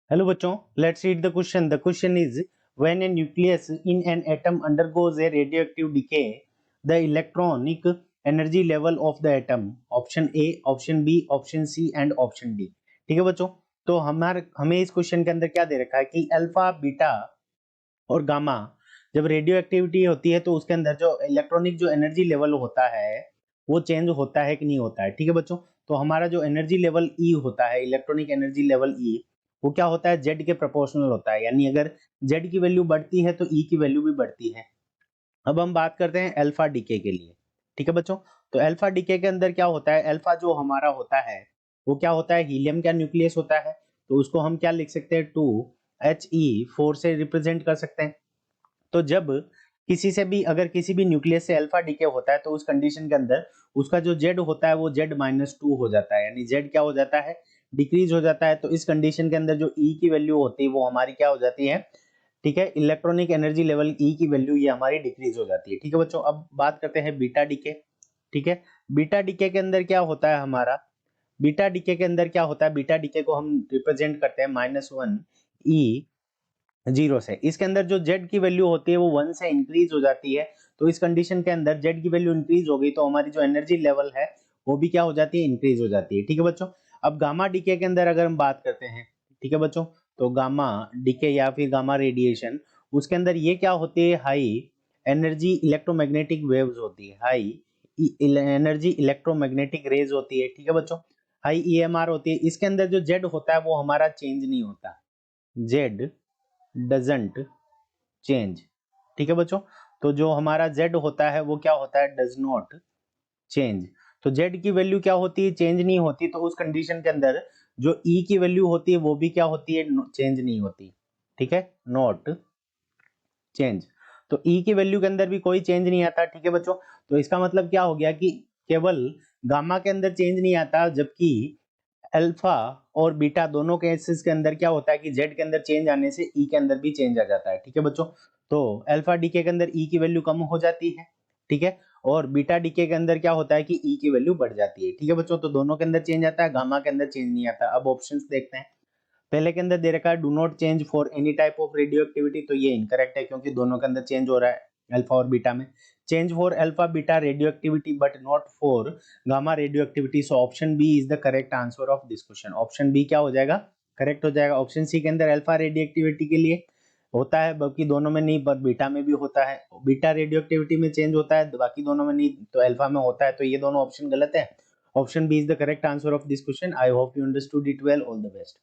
Hello बच्चों, let's read the question. The question is when a nucleus in an atom undergoes a radioactive decay the electronic energy level of the atom. Option A, option B, option C and option D. ठीक है बच्चों, तो हमें इस question के अंदर क्या दे रखा है कि अल्फा, बीटा और गामा जब रेडियो एक्टिविटी होती है तो उसके अंदर जो इलेक्ट्रॉनिक जो एनर्जी लेवल होता है वो चेंज होता है कि नहीं होता है। ठीक है बच्चों, तो हमारा जो एनर्जी लेवल ई होता है, इलेक्ट्रॉनिक एनर्जी लेवल ई, वो क्या होता है, जेड के प्रोपोर्शनल होता है। यानी अगर जेड की वैल्यू बढ़ती है तो ई की वैल्यू भी बढ़ती है। अब हम बात करते हैं अल्फा डीके के लिए। ठीक है बच्चों, तो अल्फा डीके के अंदर क्या होता है, अल्फा जो हमारा होता है वो क्या होता है, हीलियम का न्यूक्लियस होता है। तो उसको हम क्या लिख सकते हैं, 2He4 से रिप्रेजेंट कर सकते हैं। तो जब किसी से भी, अगर किसी भी न्यूक्लियस से अल्फा डीके होता है तो उस कंडीशन के अंदर उसका जो जेड होता है वो Z-2 हो जाता है। यानी जेड क्या हो जाता है, डिक्रीज हो जाता है। तो इस कंडीशन के अंदर जो ई की वैल्यू होती है वो हमारी क्या हो जाती है, ठीक है, इलेक्ट्रॉनिक एनर्जी लेवल ई की वैल्यू ये हमारी डिक्रीज हो जाती है। ठीक है बच्चों, अब बात करते हैं बीटा डीके। ठीक है, बीटा डीके के अंदर क्या होता है हमारा, बीटा डीके के अंदर क्या होता है, बीटा डीके को हम रिप्रेजेंट करते हैं -1 E0 से। इसके अंदर जो जेड की वैल्यू होती है वो 1 से इंक्रीज हो जाती है। तो इस कंडीशन के अंदर जेड की वैल्यू इंक्रीज हो गई तो हमारी जो एनर्जी लेवल है वो भी क्या हो जाती है, इंक्रीज हो जाती है। ठीक है बच्चों, अब गामा डीके के अंदर अगर हम बात करते हैं, ठीक है बच्चों, तो गामा डीके या फिर गामा रेडिएशन, उसके अंदर ये क्या होती है, हाई एनर्जी इलेक्ट्रोमैग्नेटिक वेव्स होती है, हाई एनर्जी इलेक्ट्रोमैग्नेटिक रेज होती है। ठीक है बच्चों, हाई ईएमआर होती है। इसके अंदर जो जेड होता है वो हमारा चेंज नहीं होता, जेड डजंट चेंज। ठीक है बच्चों, तो जो हमारा z होता है वो क्या होता है, डज नॉट चेंज। तो z की वैल्यू क्या होती है, चेंज नहीं होती। तो उस कंडीशन के अंदर जो e की वैल्यू होती है वो भी क्या होती है, चेंज नहीं होती। ठीक है, नॉट चेंज। तो e की वैल्यू के अंदर भी कोई चेंज नहीं आता। ठीक है बच्चों, तो इसका मतलब क्या हो गया कि केवल गामा के अंदर चेंज नहीं आता, जबकि अल्फा और बीटा दोनों केसेस के अंदर क्या होता है कि जेड के अंदर चेंज आने से ई के अंदर भी चेंज आ जाता है। ठीक है बच्चों, तो अल्फा डीके के अंदर ई की वैल्यू कम हो जाती है, ठीक है, और बीटा डीके के अंदर क्या होता है कि ई की वैल्यू बढ़ जाती है। ठीक है बच्चों, तो दोनों के अंदर चेंज आता है, गामा के अंदर चेंज नहीं आता। अब ऑप्शंस देखते हैं। पहले के अंदर दे रखा है do not change for any type of radio activity, तो ये इनकरेक्ट है क्योंकि दोनों के अंदर चेंज हो रहा है, अल्फा और बीटा में। Change for alpha beta radioactivity but not for gamma radioactivity, so option B is the correct answer of this question. Option B क्या हो जाएगा, करेक्ट हो जाएगा। ऑप्शन सी के अंदर अल्फा रेडियो एक्टिविटी के लिए होता है, बाकी दोनों में नहीं, पर बीटा में भी होता है। बीटा रेडियो एक्टिविटी में चेंज होता है, बाकी दोनों में नहीं, तो अल्फा में होता है। तो ये दोनों ऑप्शन गलत है। Option B is the correct answer of this question. I hope you understood it well. All the best.